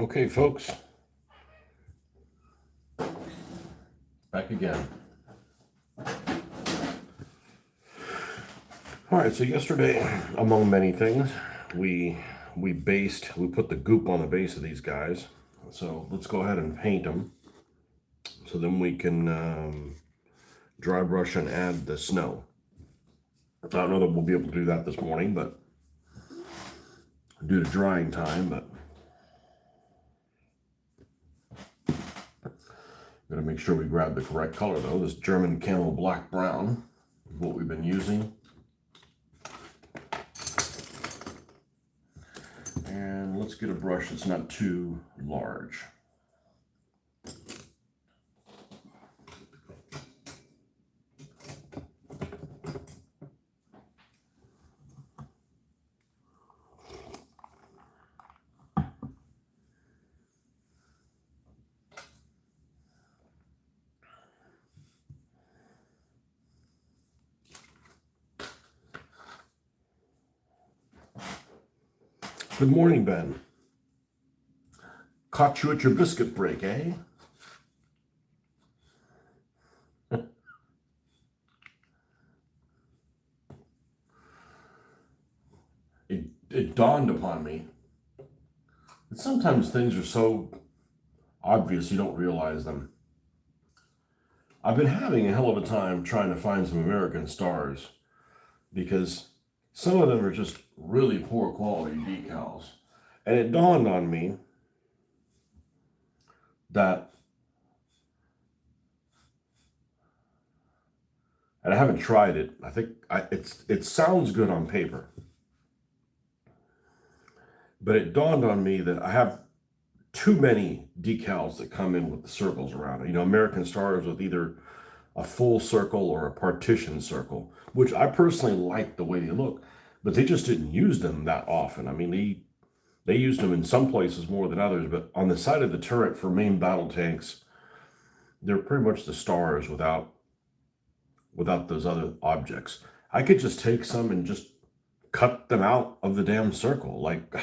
Okay, folks, back again. All right, so yesterday, among many things, we put the goop on the base of these guys. So let's go ahead and paint them. So then we can dry brush and add the snow. I don't know that we'll be able to do that this morning, but due to drying time, but gotta make sure we grab the correct color though. This German camel black brown is what we've been using. And let's get a brush that's not too large. Good morning, Ben. Caught you at your biscuit break, eh? It dawned upon me that sometimes things are so obvious you don't realize them. I've been having a hell of a time trying to find some American stars because some of them are just really poor quality decals. And it dawned on me that, and I haven't tried it, I think it sounds good on paper. But it dawned on me that I have too many decals that come in with the circles around it. You know, American stars with either a full circle or a partition circle, which I personally like the way they look, but they just didn't use them that often. I mean, they used them in some places more than others, but on the side of the turret for main battle tanks, they're pretty much the stars without those other objects. I could just take some and just cut them out of the damn circle. Like,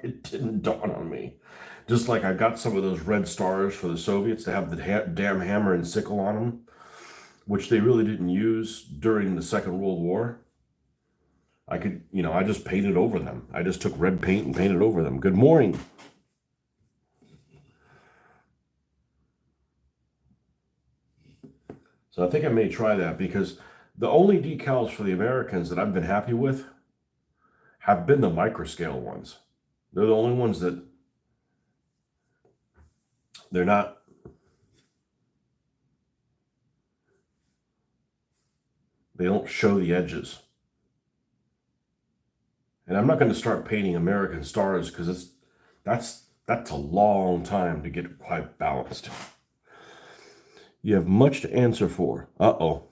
it didn't dawn on me. Just like I got some of those red stars for the Soviets to have the damn hammer and sickle on them, which they really didn't use during the Second World War. I could, I just painted over them. I just took red paint and painted over them. Good morning. So I think I may try that because the only decals for the Americans that I've been happy with have been the microscale ones. They're the only ones that they don't show the edges. And I'm not going to start painting American stars because that's a long time to get quite balanced. You have much to answer for. Uh-oh.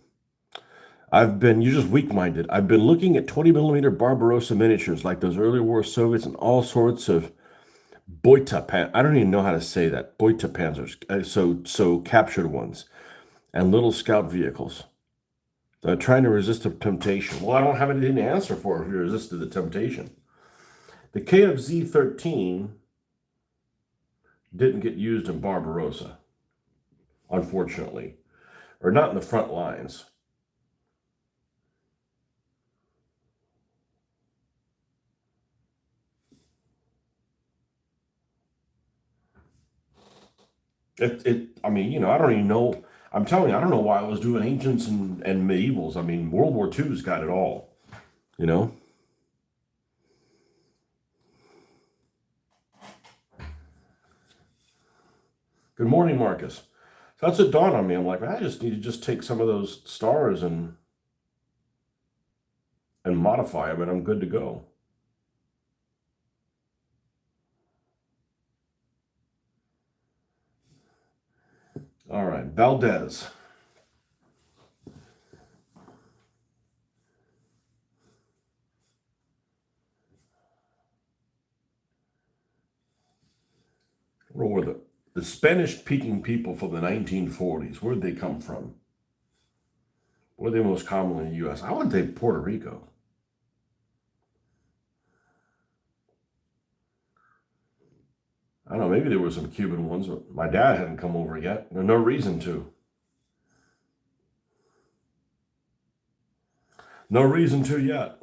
You're just weak-minded. I've been looking at 20mm Barbarossa miniatures like those early war Soviets and all sorts of I don't even know how to say that. Boita panzers, so captured ones, and little scout vehicles. Trying to resist the temptation. Well, I don't have anything to answer for if you resisted the temptation. The KFZ-13 didn't get used in Barbarossa, unfortunately, or not in the front lines. I mean, I don't even know. I'm telling you, I don't know why I was doing ancients and medievals. I mean, World War II's got it all, you know? Good morning, Marcus. So that's what dawned on me. I'm like, I just need to just take some of those stars and modify them, and I'm good to go. All right, Valdez. Where were the Spanish-speaking people from the 1940s? Where'd they come from? Where are they most commonly in the U.S.? I would say Puerto Rico. I don't know, maybe there were some Cuban ones, but my dad hadn't come over yet. There's no reason to. No reason to yet.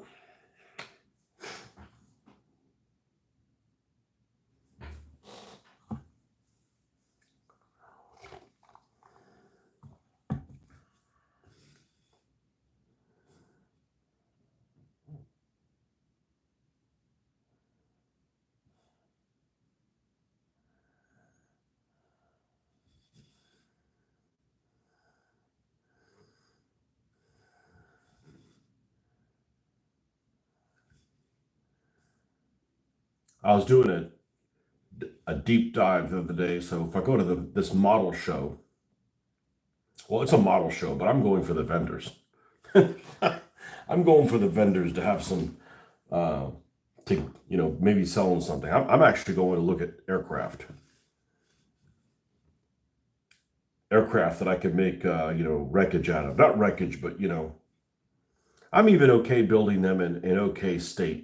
I was doing a deep dive the other day. So if I go to this model show, well, it's a model show, but I'm going for the vendors. I'm going for the vendors to have some, uh, to maybe selling something. I'm actually going to look at aircraft that I could make wreckage out of. Not wreckage, but I'm even okay building them in okay state,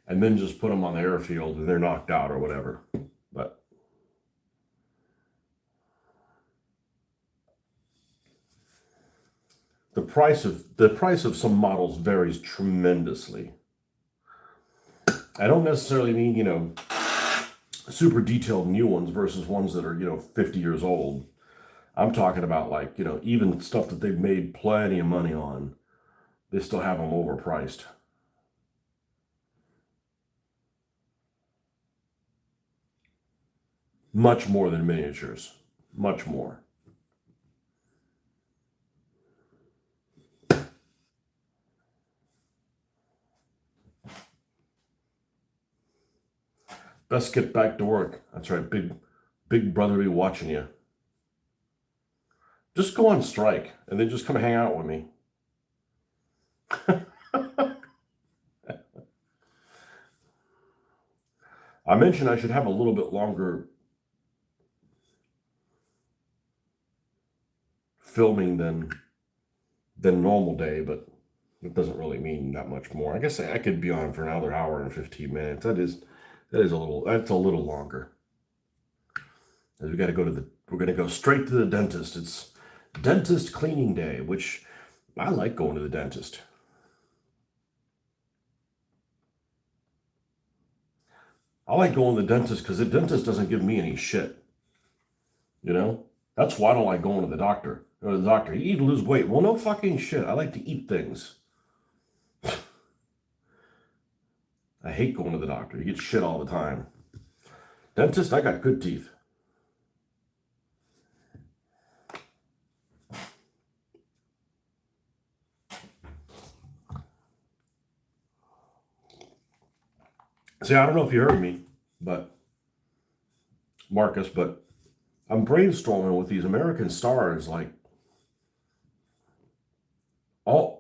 and then just put them on the airfield and they're knocked out or whatever. But the price of some models varies tremendously. I don't necessarily mean super detailed new ones versus ones that are 50 years old. I'm talking about, like, even stuff that they've made plenty of money on, they still have them overpriced. Much more than miniatures. Much more. Best get back to work. That's right. Big brother be watching you. Just go on strike and then just come hang out with me. I mentioned I should have a little bit longer filming than normal day, but it doesn't really mean that much more. I guess I could be on for another hour and 15 minutes. That's a little longer. As we're gonna go straight to the dentist. It's dentist cleaning day, which I like going to the dentist. I like going to the dentist because the dentist doesn't give me any shit. You know? That's why I don't like going to the doctor. Go to the doctor. You need to lose weight. Well, no fucking shit. I like to eat things. I hate going to the doctor. You get shit all the time. Dentist, I got good teeth. See, I don't know if you heard me, but Marcus, but I'm brainstorming with these American stars. Like,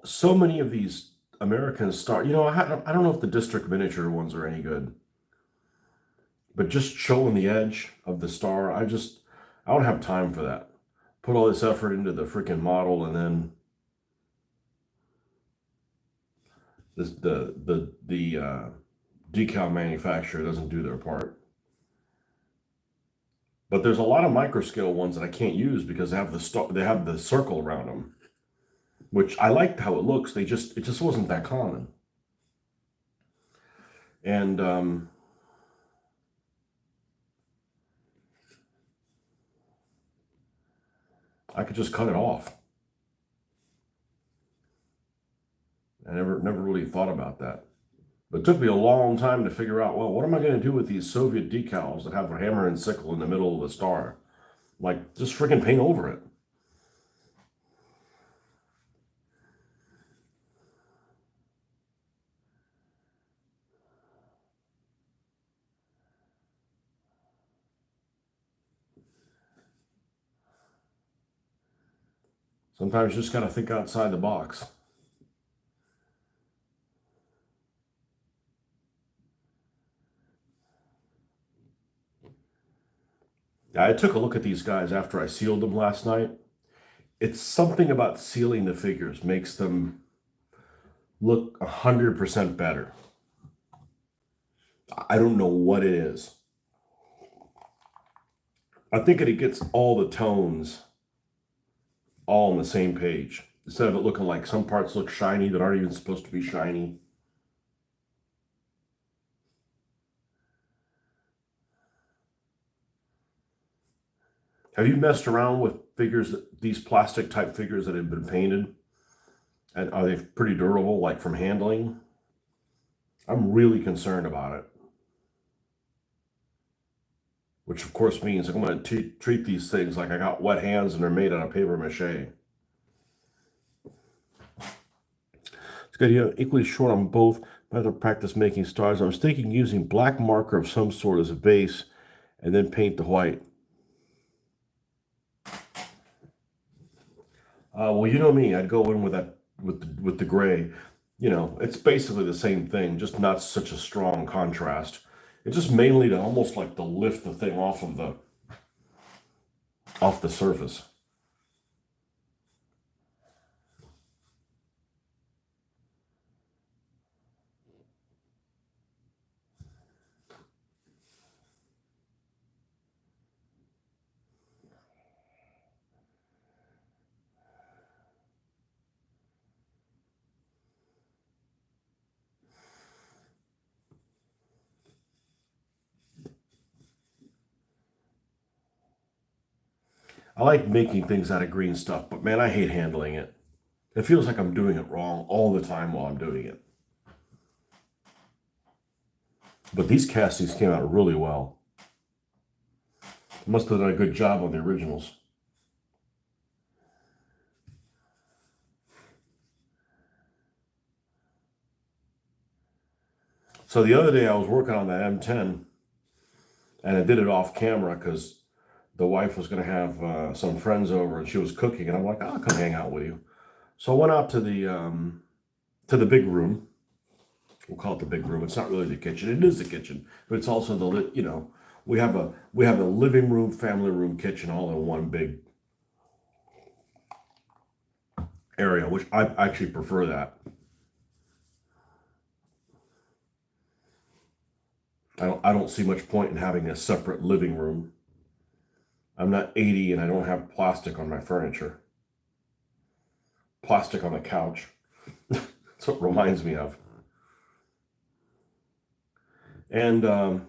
so many of these American stars. I don't know if the district miniature ones are any good, but just showing the edge of the star, I don't have time for that. Put all this effort into the freaking model, and then the decal manufacturer doesn't do their part. But there's a lot of micro scale ones that I can't use because they have the circle around them, which I liked how it looks. It just wasn't that common. And I could just cut it off. I never really thought about that. But it took me a long time to figure out, well, what am I going to do with these Soviet decals that have a hammer and sickle in the middle of the star? Like, just freaking paint over it. Sometimes you just got to think outside the box. I took a look at these guys after I sealed them last night. It's something about sealing the figures makes them look 100% better. I don't know what it is. I think it gets all the tones all on the same page. Instead of it looking like some parts look shiny that aren't even supposed to be shiny. Have you messed around with figures, these plastic type figures that have been painted? And are they pretty durable, like from handling? I'm really concerned about it. Which of course means I'm going to treat these things like I got wet hands and they're made out of paper mache. It's good. You know, equally short on both. I have to practice making stars. I was thinking using black marker of some sort as a base and then paint the white. Well, you know me, I'd go in with that with the gray. You know, it's basically the same thing, just not such a strong contrast. It's just mainly to almost like to lift the thing off the surface. I like making things out of green stuff, but man, I hate handling it. It feels like I'm doing it wrong all the time while I'm doing it. But these castings came out really well. Must have done a good job on the originals. So the other day I was working on that M10 and I did it off camera because the wife was going to have some friends over and she was cooking and I'm like, I'll come hang out with you. So I went out to the big room. We'll call it the big room. It's not really the kitchen. It is the kitchen, but it's also we have a living room, family room, kitchen all in one big area, which I actually prefer that. I don't see much point in having a separate living room. I'm not 80 and I don't have plastic on my furniture. Plastic on the couch. That's what it reminds me of. And I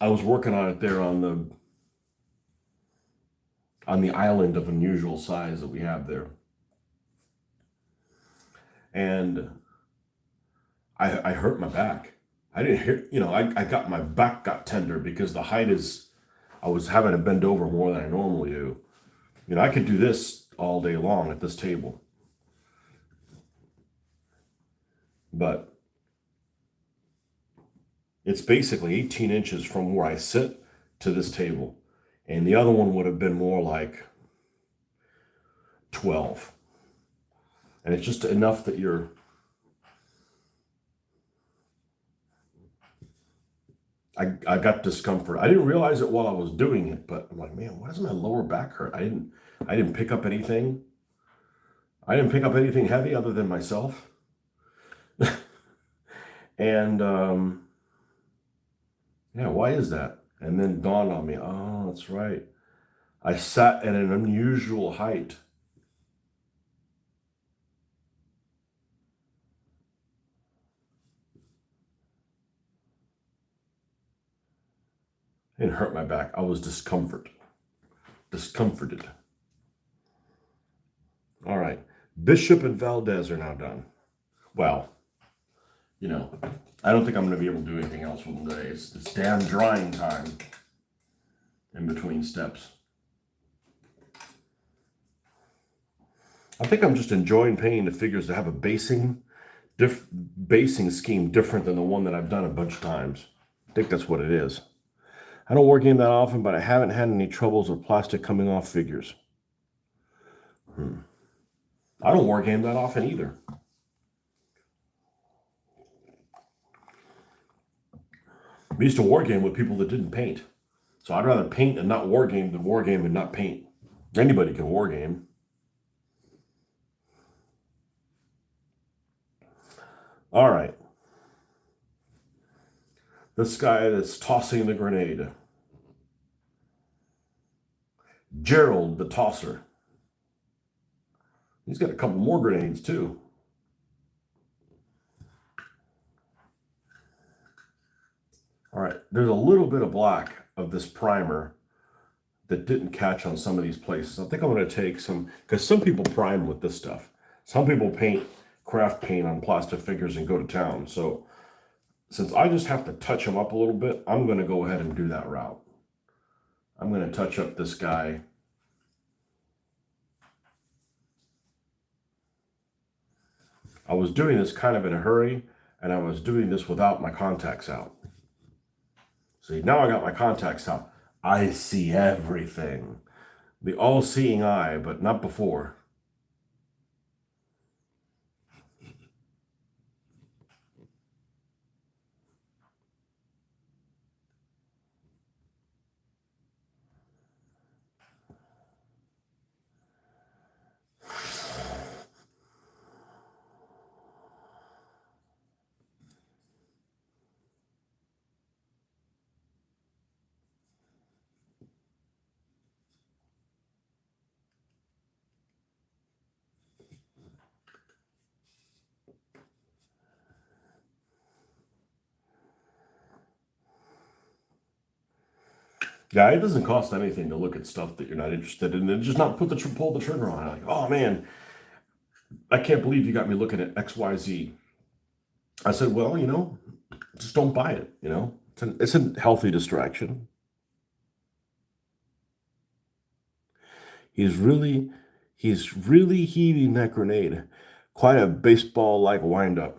was working on it there on the island of unusual size that we have there. And I hurt my back. I didn't hear, I got my back got tender because the height is, I was having to bend over more than I normally do. I could do this all day long at this table, but it's basically 18 inches from where I sit to this table. And the other one would have been more like 12. And it's just enough that I got discomfort. I didn't realize it while I was doing it, but I'm like, man, why does my lower back hurt? I didn't pick up anything. I didn't pick up anything heavy other than myself. And yeah, why is that? And then dawned on me, oh, that's right. I sat at an unusual height. It hurt my back. I was discomforted. All right. Bishop and Valdez are now done. Well, you know, I don't think I'm going to be able to do anything else with them today. It's damn drying time in between steps. I think I'm just enjoying painting the figures that have a basing scheme different than the one that I've done a bunch of times. I think that's what it is. I don't war game that often, but I haven't had any troubles with plastic coming off figures. I don't war game that often either. We used to war game with people that didn't paint. So I'd rather paint and not war game than war game and not paint. Anybody can war game. All right. This guy that's tossing the grenade. Gerald, the tosser. He's got a couple more grenades, too. All right, there's a little bit of black of this primer that didn't catch on some of these places. I think I'm going to take some, because some people prime with this stuff. Some people craft paint on plastic figures and go to town. So since I just have to touch them up a little bit, I'm going to go ahead and do that route. I'm going to touch up this guy. I was doing this kind of in a hurry, and I was doing this without my contacts out. See, now I got my contacts out. I see everything. The all-seeing eye, but not before. Yeah, it doesn't cost anything to look at stuff that you're not interested in and just not pull the trigger on it. Like, oh man, I can't believe you got me looking at XYZ. I said, well, just don't buy it. It's a healthy distraction. He's really, he's really heaving that grenade. Quite a baseball-like windup.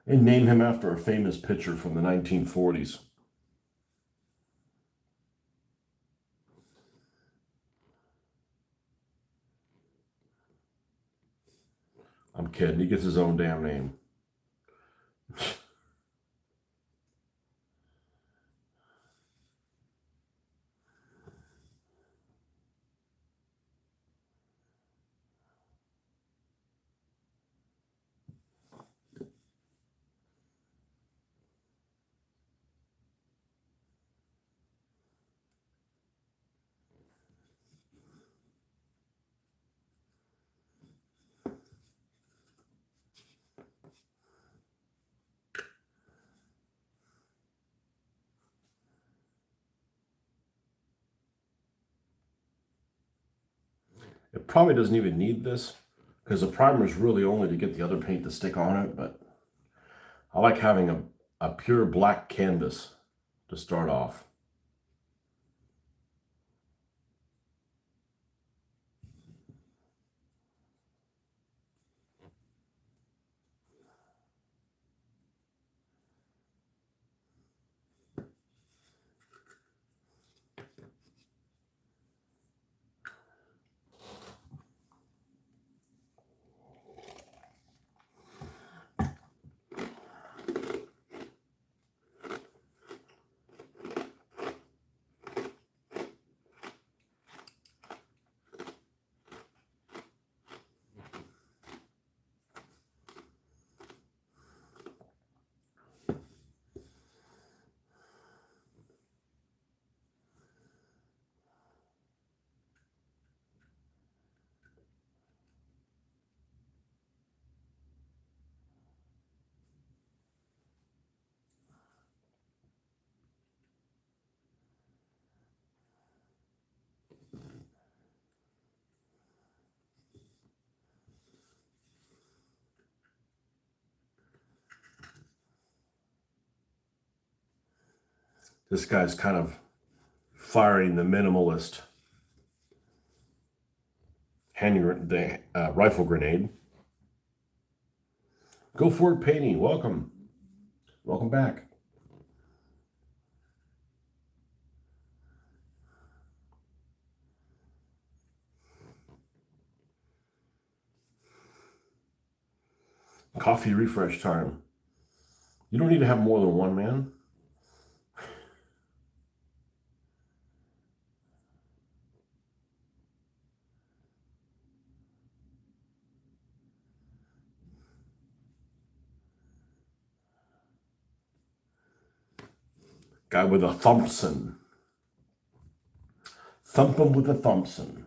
And name him after a famous pitcher from the 1940s. I'm kidding. He gets his own damn name. It probably doesn't even need this because the primer is really only to get the other paint to stick on it, but I like having a pure black canvas to start off. This guy's kind of firing the minimalist rifle grenade. Go for it, Painting. Welcome. Welcome back. Coffee refresh time. You don't need to have more than one, man. Guy with a Thompson. Thump him with a Thompson.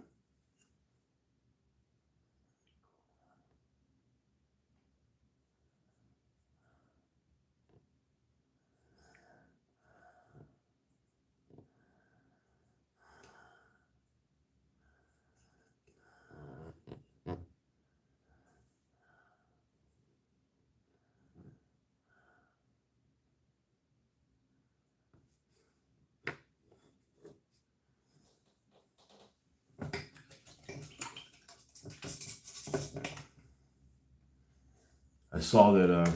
I saw that,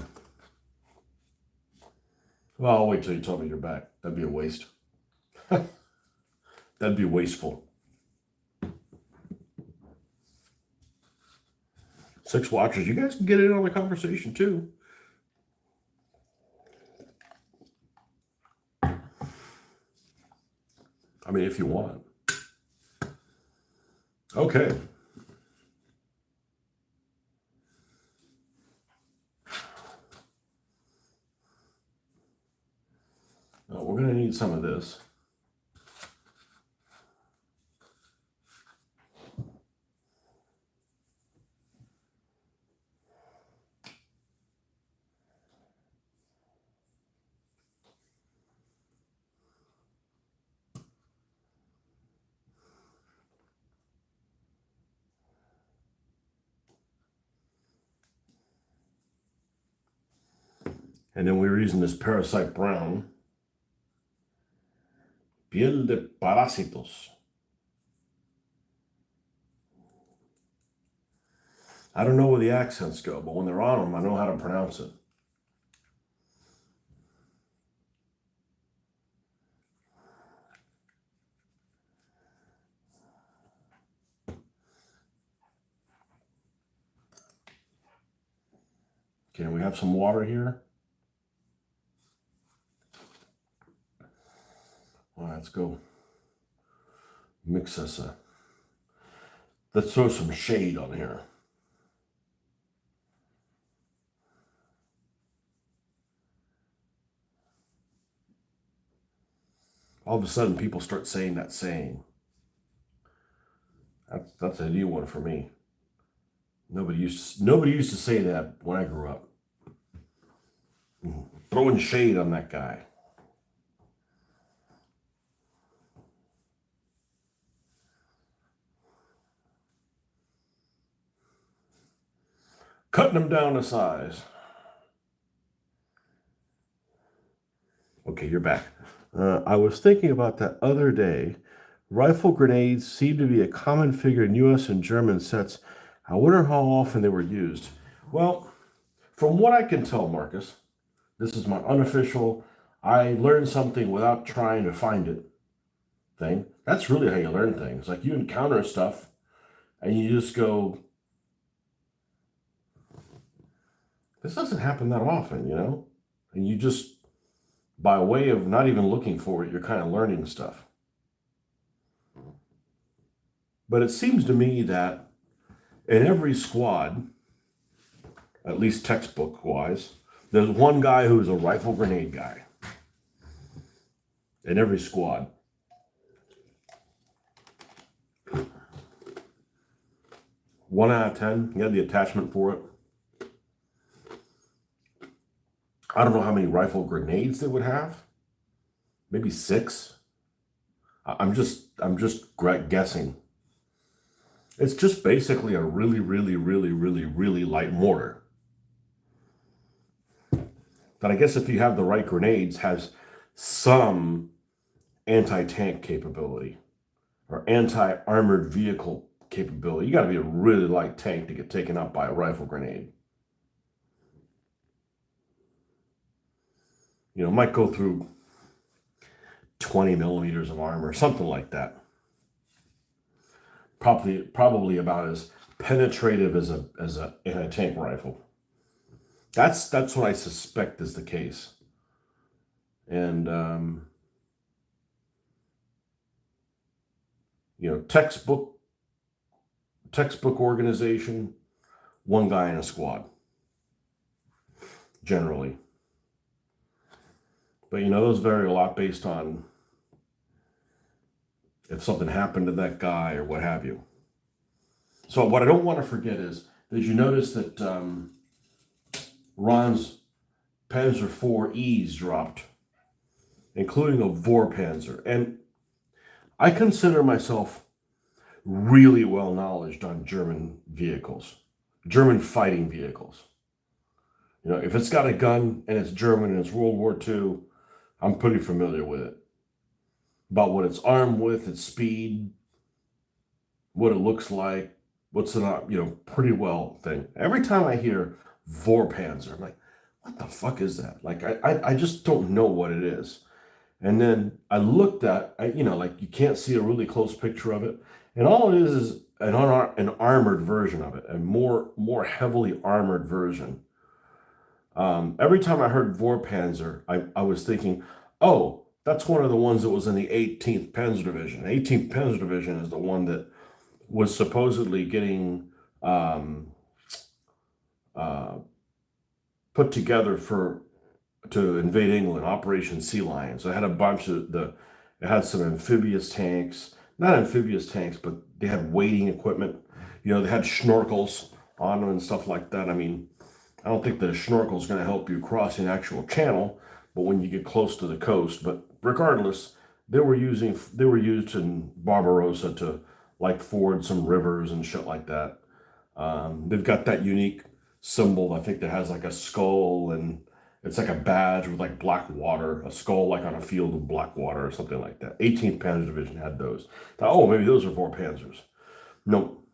well, I'll wait till you tell me you're back. That'd be a waste. That'd be wasteful. 6 watchers. You guys can get in on the conversation too. I mean, if you want. Okay. We're going to need some of this. And then we were using this Parasite Brown. Piel de Parásitos. I don't know where the accents go, but when they're on them, I know how to pronounce it. Okay, we have some water here. All right, let's go mix this up. Let's throw some shade on here. All of a sudden, people start saying that saying. That's a new one for me. Nobody used to say that when I grew up. Throwing shade on that guy. Cutting him down to size. Okay, you're back. I was thinking about that other day. Rifle grenades seem to be a common figure in U.S. and German sets. I wonder how often they were used. Well, from what I can tell, Marcus, this is my unofficial, I learned something without trying to find it thing. That's really how you learn things. Like you encounter stuff and you just go, this doesn't happen that often, And you just, by way of not even looking for it, you're kind of learning stuff. But it seems to me that in every squad, at least textbook wise, there's one guy who's a rifle grenade guy. In every squad. One out of 10, you have the attachment for it. I don't know how many rifle grenades they would have. Maybe 6. I'm just guessing. It's just basically a really, really, really, really, really light mortar. That I guess if you have the right grenades, has some anti-tank capability or anti-armored vehicle capability. You got to be a really light tank to get taken out by a rifle grenade. Might go through 20 millimeters of armor, something like that. Probably about as penetrative as a anti-tank rifle. That's what I suspect is the case. And textbook organization, one guy in a squad, generally. But you know, those vary a lot based on if something happened to that guy or what have you. So what I don't want to forget is, did you notice that Ron's Panzer IV E's dropped, including a Vorpanzer? And I consider myself really well knowledge on German vehicles, German fighting vehicles. You know, if it's got a gun and it's German and it's World War II, I'm pretty familiar with it. About what it's armed with, its speed, what it looks like, what's it not, you know, pretty well thing. Every time I hear Vorpanzer, I'm like, what the fuck is that? Like, I just don't know what it is. And then I looked at, you know, like you can't see a really close picture of it. And all it is an armored version of it, a more heavily armored version. Every time I heard Vorpanzer, I was thinking, oh, that's one of the ones that was in the 18th Panzer Division. 18th Panzer Division is the one that was supposedly getting um, uh, put together for to invade England, Operation Sea Lion. So it had a bunch of it had some amphibious tanks, not amphibious tanks, but they had wading equipment. You know, they had snorkels on them and stuff like that. I mean, I don't think that a snorkel is going to help you cross an actual channel, but when you get close to the coast. But regardless, they were used in Barbarossa to like ford some rivers and shit like that. They've got that unique symbol, I think, that has like a skull and it's like a badge with like black water, a skull like on a field of black water or something like that. 18th Panzer Division had those. Thought, oh, maybe those are four Panzers. Nope,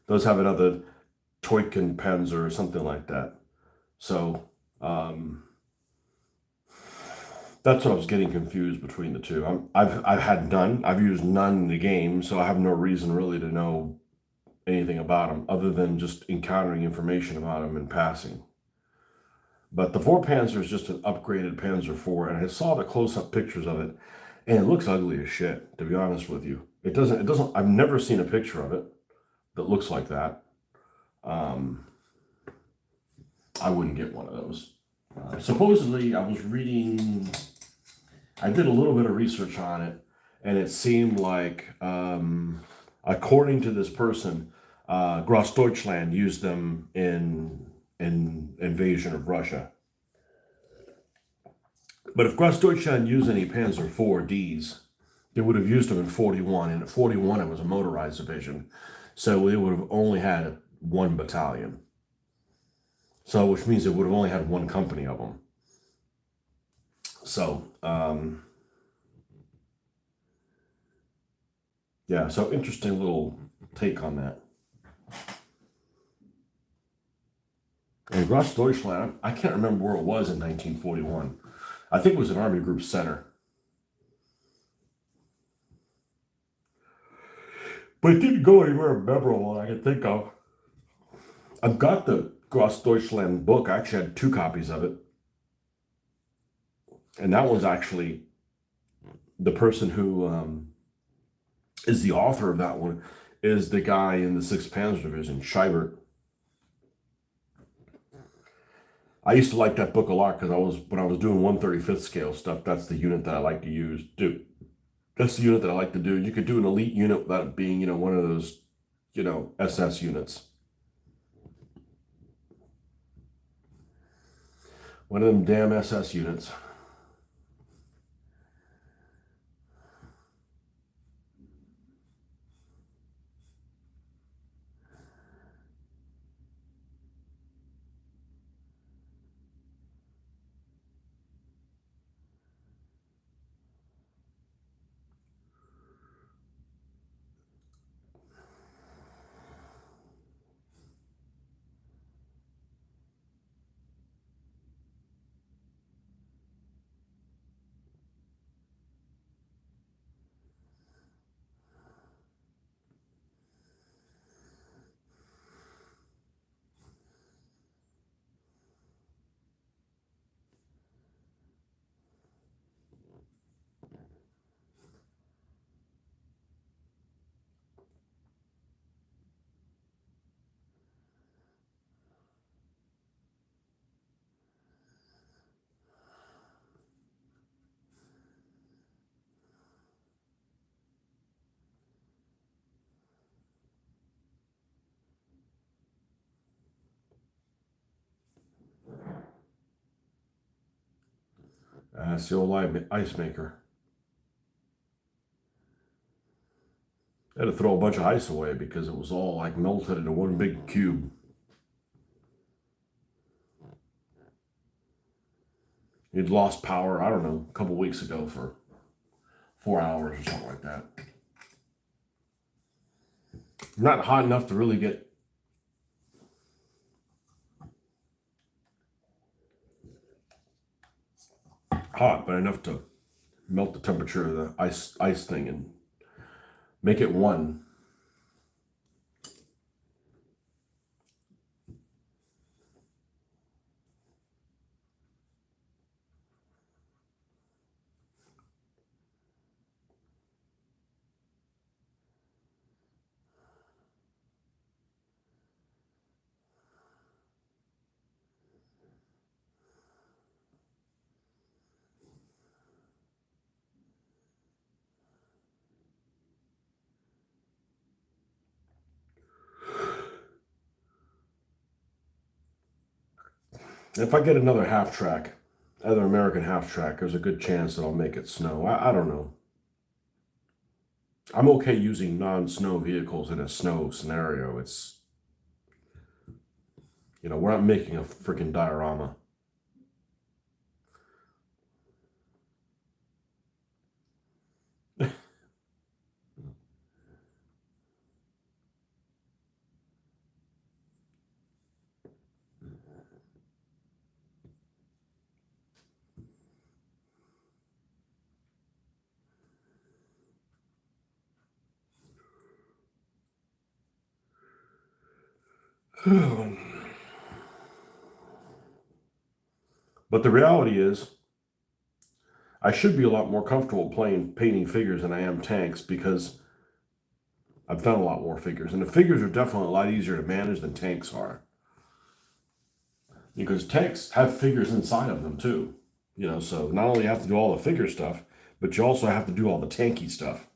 those have another Teuken Panzer or something like that. So um, that's what I was getting confused between the two. I've had none. I've used none in the game, so I have no reason really to know anything about them other than just encountering information about them in passing. But the four Panzer is just an upgraded Panzer IV, and I saw the close-up pictures of it, and it looks ugly as shit. To be honest with you, it doesn't. It doesn't. I've never seen a picture of it that looks like that. Um, I wouldn't get one of those. Supposedly, I was reading. I did a little bit of research on it, and it seemed like, according to this person, Grossdeutschland used them in invasion of Russia. But if Grossdeutschland used any Panzer IV-Ds, they would have used them in 41, and at 41 it was a motorized division, so they would have only had one battalion. So, which means they would have only had one company of them. So, yeah, so interesting little take on that. And Grossdeutschland, I can't remember where it was in 1941. I think it was an Army Group Center. But it didn't go anywhere memorable I can think of. I've got the Grossdeutschland book. I actually had two copies of it. And that was actually the person who is the author of that one is the guy in the 6th Panzer Division, Scheibert. I used to like that book a lot because when I was doing 135th scale stuff, that's the unit that I like to use. Dude, that's the unit that I like to do. You could do an elite unit without it being, one of those, SS units. One of them damn SS units. That's the old ice maker. I had to throw a bunch of ice away because it was all like melted into one big cube. You'd lost power, I don't know, a couple weeks ago for 4 hours or something like that. Not hot enough to really get hot, but enough to melt the temperature of the ice thing and make it one. If I get another half track, other American half track, there's a good chance that I'll make it snow. I don't know. I'm okay using non-snow vehicles in a snow scenario. It's, we're not making a freaking diorama. But the reality is, I should be a lot more comfortable painting figures than I am tanks because I've done a lot more figures. And the figures are definitely a lot easier to manage than tanks are. Because tanks have figures inside of them too. So not only have to do all the figure stuff, but you also have to do all the tanky stuff.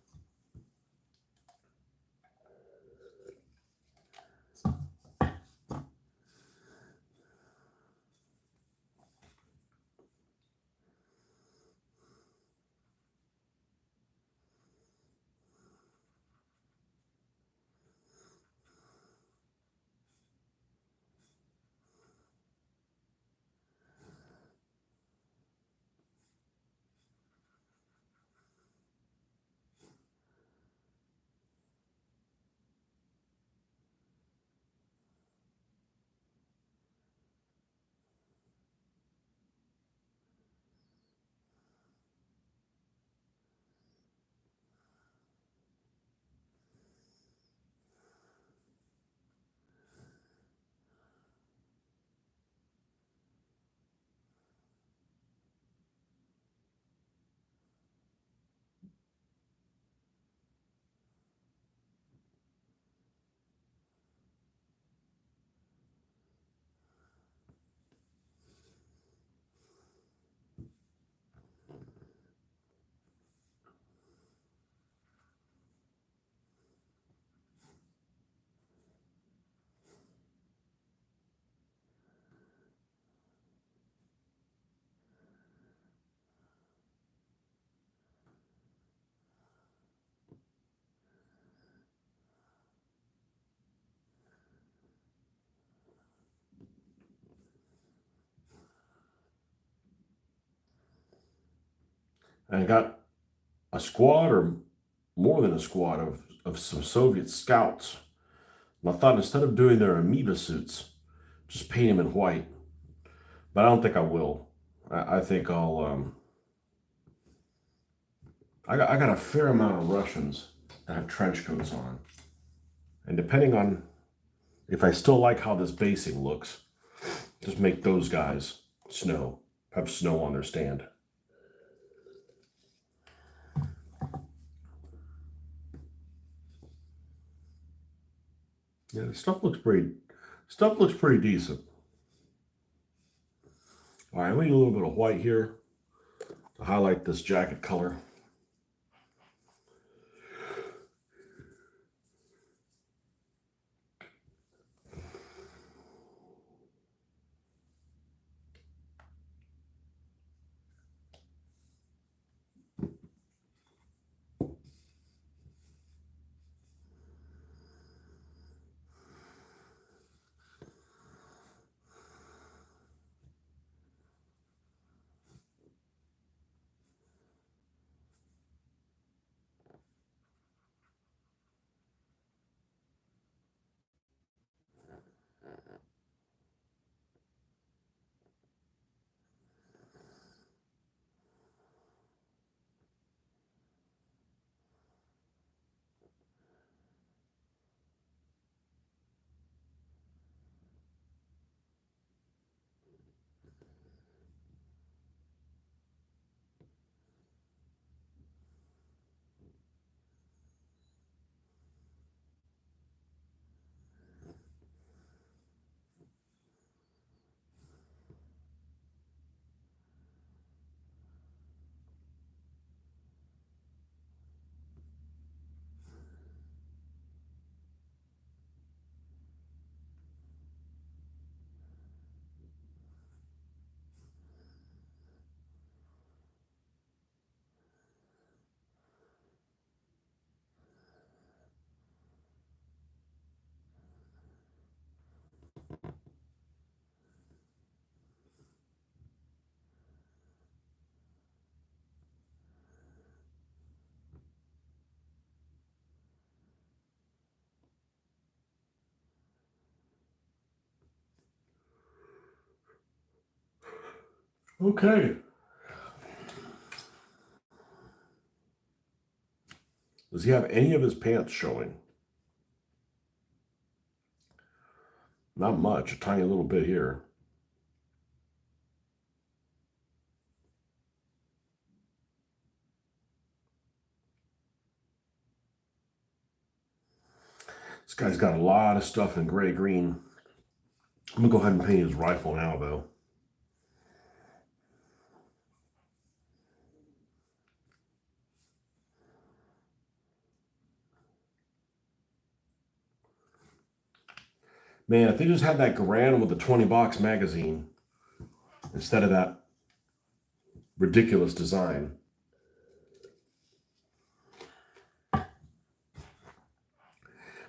And I got a squad or more than a squad of some Soviet scouts. And I thought instead of doing their amoeba suits, just paint them in white. But I don't think I will. I think I got a fair amount of Russians that have trench coats on. And depending on if I still like how this basing looks, just make those guys have snow on their stand. Yeah, the stuff looks pretty decent. All right, we need a little bit of white here to highlight this jacket color. Okay. Does he have any of his pants showing? Not much, a tiny little bit here. This guy's got a lot of stuff in gray green. I'm gonna go ahead and paint his rifle now, though. Man, if they just had that Garand with the 20 box magazine instead of that ridiculous design.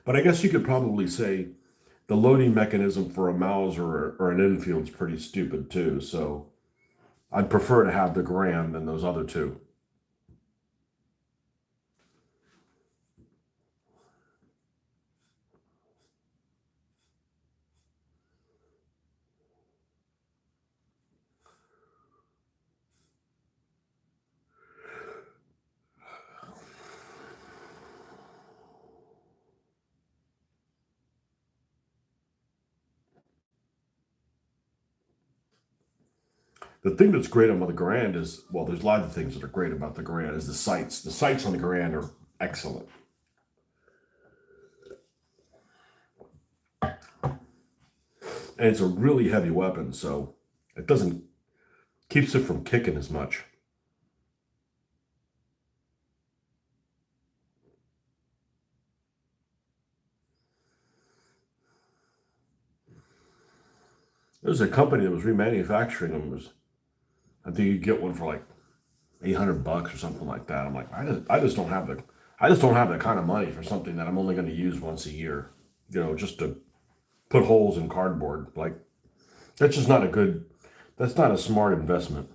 But I guess you could probably say the loading mechanism for a Mauser or an Enfield is pretty stupid too. So I'd prefer to have the Garand than those other two. The thing that's great about the Garand is, well, there's a lot of things that are great about the Garand, is the sights. The sights on the Garand are excellent. And it's a really heavy weapon, so it doesn't keeps it from kicking as much. There's a company that was remanufacturing them. I think you get one for like $800 or something like that. I'm like, I just don't have the kind of money for something that I'm only going to use once a year. Just to put holes in cardboard. Like that's just not a good. That's not a smart investment.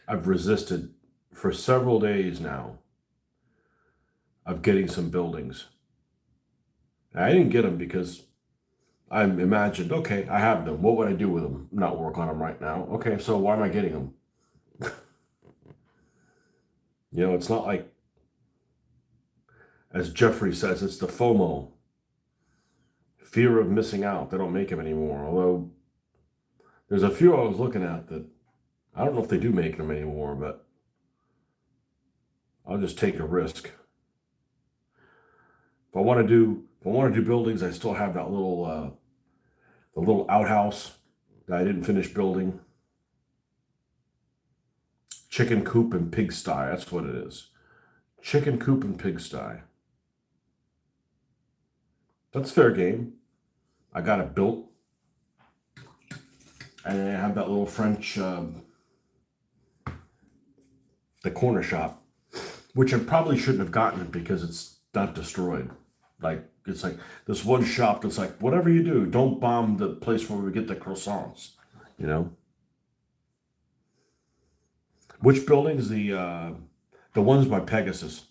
I've resisted for several days now of getting some buildings. I didn't get them because I imagined, okay, I have them. What would I do with them? Not work on them right now. Okay, so why am I getting them? It's not like, as Jeffrey says, it's the FOMO, fear of missing out. They don't make them anymore. Although there's a few I was looking at that I don't know if they do make them anymore, but I'll just take a risk. If I want to do buildings, I still have that the little outhouse that I didn't finish building. Chicken coop and pigsty. That's what it is. Chicken coop and pigsty. That's fair game. I got it built. And I have that little French, the corner shop, which I probably shouldn't have gotten it because it's not destroyed. Like, it's like this one shop that's like, whatever you do, don't bomb the place where we get the croissants, you know? Which building's the ones by Pegasus?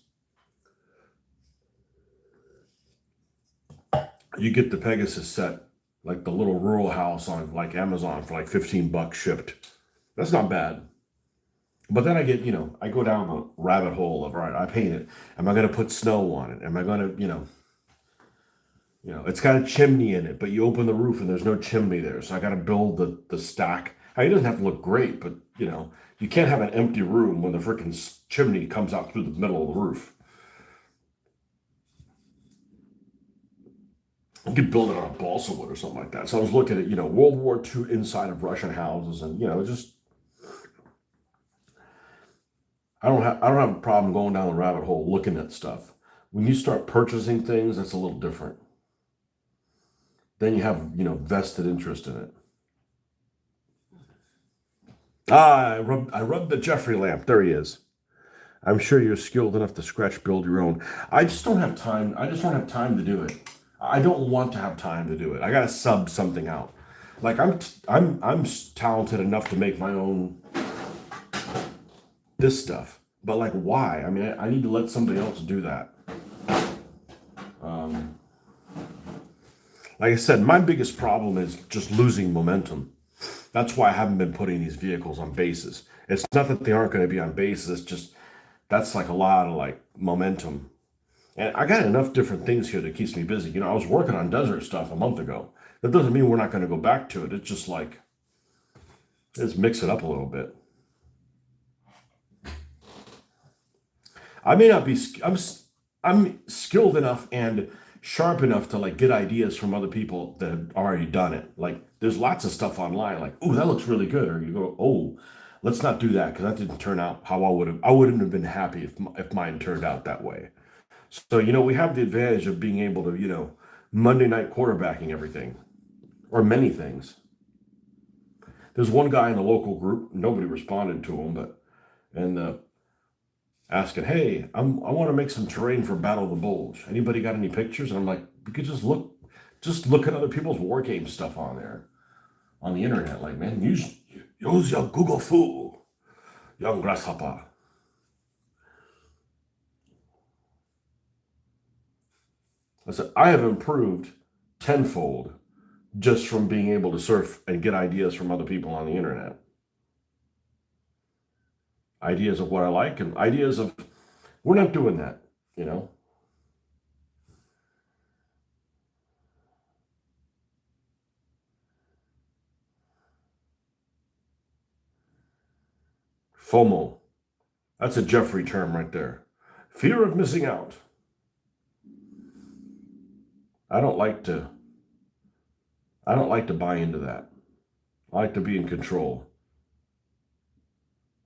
You get the Pegasus set, like the little rural house on like Amazon for like $15 shipped. That's not bad. But then I get, I go down the rabbit hole of, all right, I paint it. Am I going to put snow on it? Am I going to, it's got a chimney in it, but you open the roof and there's no chimney there. So I got to build the stack. I mean, it doesn't have to look great, but you can't have an empty room when the freaking chimney comes out through the middle of the roof. You could build it on a balsa wood or something like that. So I was looking at, World War II inside of Russian houses, and just I don't have a problem going down the rabbit hole looking at stuff. When you start purchasing things, that's a little different. Then you have, vested interest in it. I rubbed the Jeffrey lamp. There he is. I'm sure you're skilled enough to scratch build your own. I just don't have time. I just don't have time to do it. I don't want to have time to do it. I gotta sub something out. Like I'm talented enough to make my own this stuff, but like why? I mean, I need to let somebody else do that. Um, like I said, my biggest problem is just losing momentum. That's why I haven't been putting these vehicles on bases. It's not that they aren't going to be on bases. It's just that's like a lot of like momentum. And I got enough different things here that keeps me busy. I was working on desert stuff a month ago. That doesn't mean we're not going to go back to it. It's just like let's mix it up a little bit. I may not be. I'm skilled enough and sharp enough to like get ideas from other people that have already done it. Like there's lots of stuff online. Like, oh, that looks really good. Or you go, oh, let's not do that because that didn't turn out how I would have. I wouldn't have been happy if mine turned out that way. So we have the advantage of being able to Monday night quarterbacking everything or many things. There's one guy in the local group. Nobody responded to him, but and asking, "Hey, I want to make some terrain for Battle of the Bulge. Anybody got any pictures?" And I'm like, "You could just look at other people's war game stuff on there, on the internet. Like, man, use your Google Foo, young grasshopper." I said, I have improved tenfold just from being able to surf and get ideas from other people on the internet. Ideas of what I like and ideas of we're not doing that, you know. FOMO. That's a Jeffrey term right there. Fear of missing out. I don't like to I don't like to buy into that. I like to be in control.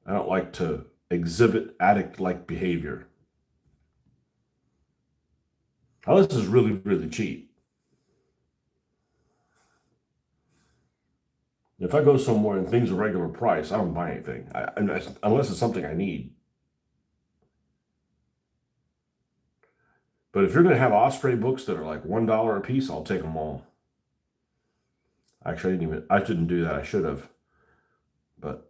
I don't like to exhibit addict-like behavior. Now this is really, really cheap. If I go somewhere and things are regular price, I don't buy anything. Unless it's something I need. But if you're going to have Osprey books that are like $1 a piece, I'll take them all. Actually, I didn't do that. I should have. But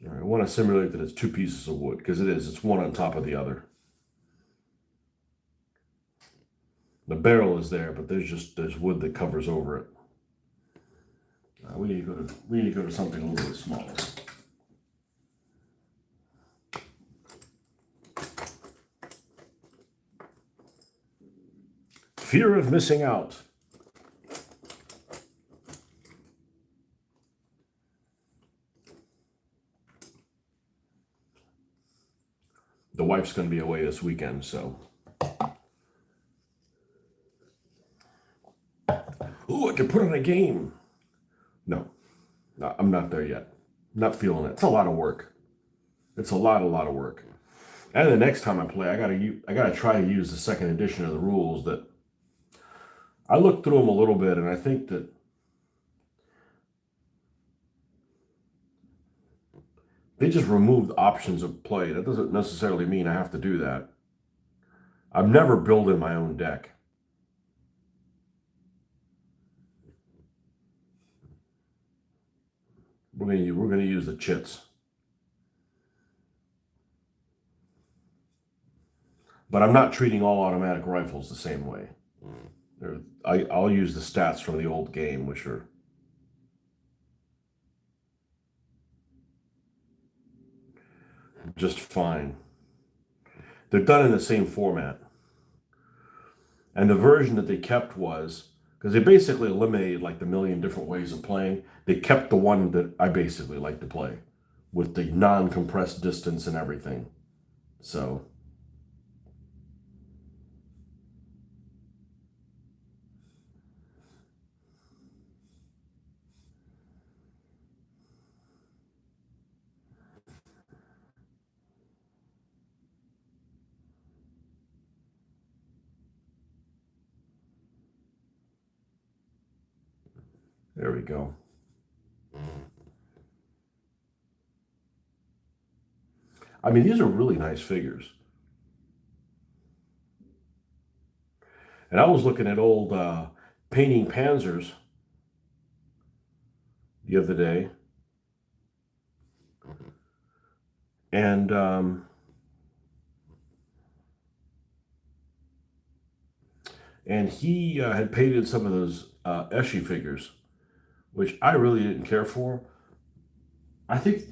I want to simulate that it's two pieces of wood because it is. It's one on top of the other. The barrel is there, but there's wood that covers over it. We need to go to something a little bit smaller. Fear of missing out. The wife's going to be away this weekend, so. Ooh, I could put on a game. No, I'm not there yet. Not feeling it. It's a lot of work. It's a lot of work. And the next time I play, I gotta try to use the second edition of the rules. That I looked through them a little bit, and I think that they just removed options of play. That doesn't necessarily mean I have to do that. I'm never building my own deck. We're gonna use the chits, but I'm not treating all automatic rifles the same way. I'll use the stats from the old game, which are just fine. They're done in the same format. And the version that they kept was because they basically eliminated like the million different ways of playing. They kept the one that I basically like to play with the non compressed distance and everything. So there we go. I mean, these are really nice figures. And I was looking at old painting Panzers the other day, and he had painted some of those Eschi figures, which I really didn't care for. I think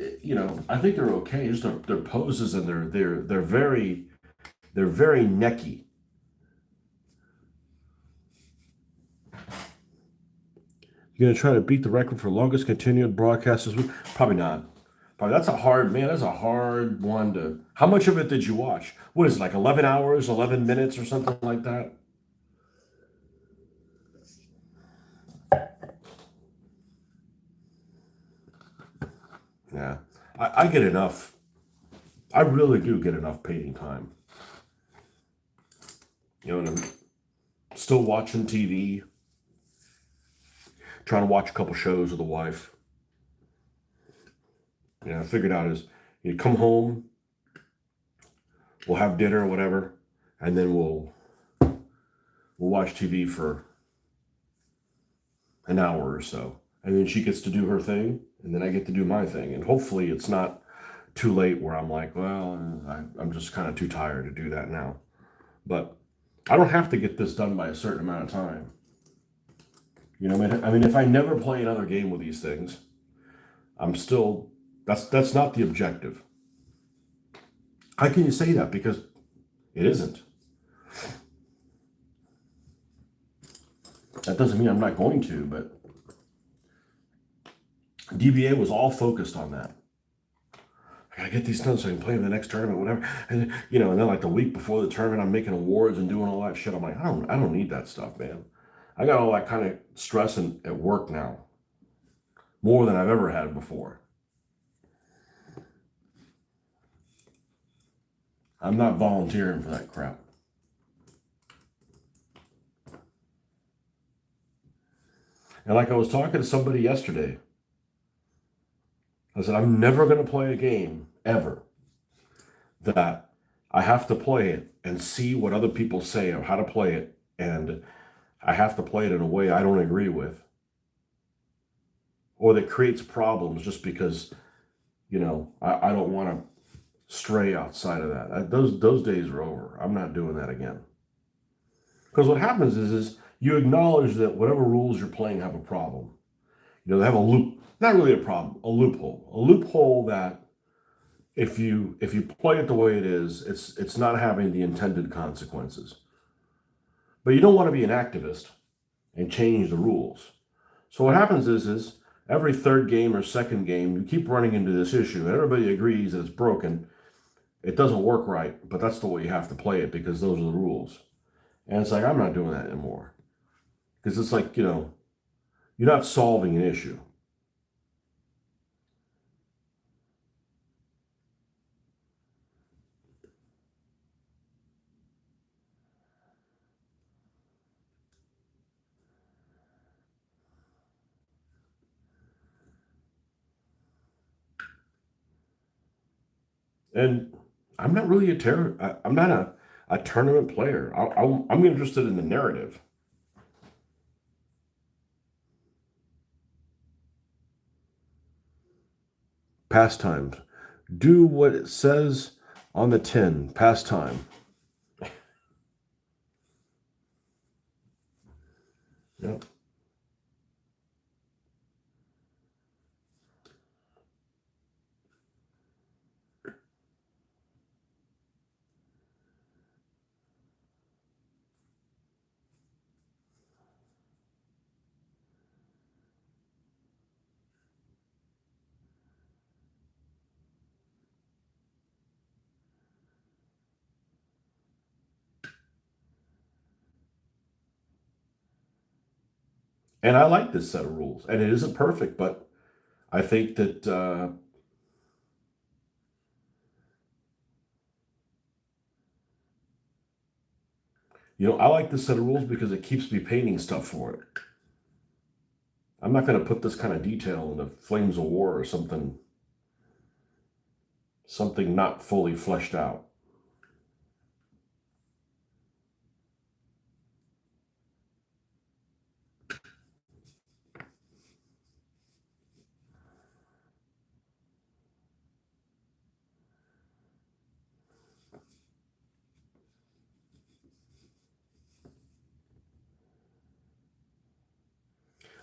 I think they're okay. Just their poses and they're very necky. You're gonna try to beat the record for longest continued broadcast this week? Probably not. Probably that's a hard man. That's a hard one to. How much of it did you watch? What is it, like 11 hours, 11 minutes, or something like that? Yeah, I get enough. I really do get enough painting time. And I'm still watching TV, trying to watch a couple shows with the wife. I figured out is you come home, we'll have dinner or whatever, and then we'll watch TV for an hour or so, and then she gets to do her thing, and then I get to do my thing, and hopefully it's not too late where I'm like, well, I'm just kind of too tired to do that now. But I don't have to get this done by a certain amount of time. I mean, if I never play another game with these things, I'm still that's not the objective. How can you say that? Because it isn't. That doesn't mean I'm not going to, but DBA was all focused on that. I gotta get these done so I can play in the next tournament, whatever. And then like the week before the tournament, I'm making awards and doing all that shit. I'm like, I don't need that stuff, man. I got all that kind of stress at work now, more than I've ever had before. I'm not volunteering for that crap. And like I was talking to somebody yesterday, I said, I'm never going to play a game ever that I have to play it and see what other people say of how to play it. And I have to play it in a way I don't agree with or that creates problems just because, I don't want to stray outside of that. Those days are over. I'm not doing that again. Because what happens is you acknowledge that whatever rules you're playing have a problem. They have a loop, not really a problem, a loophole that if you play it the way it is, it's not having the intended consequences. But you don't want to be an activist and change the rules. So what happens is every third game or second game, you keep running into this issue. Everybody agrees that it's broken. It doesn't work right, but that's the way you have to play it because those are the rules. And it's like, I'm not doing that anymore. Because it's like, you're not solving an issue. And I'm not really I'm not a tournament player. I'm interested in the narrative. Pastimes. Do what it says on the tin. Pastime. Yep. And I like this set of rules. And it isn't perfect, but I think that, I like this set of rules because it keeps me painting stuff for it. I'm not going to put this kind of detail in the Flames of War or something not fully fleshed out.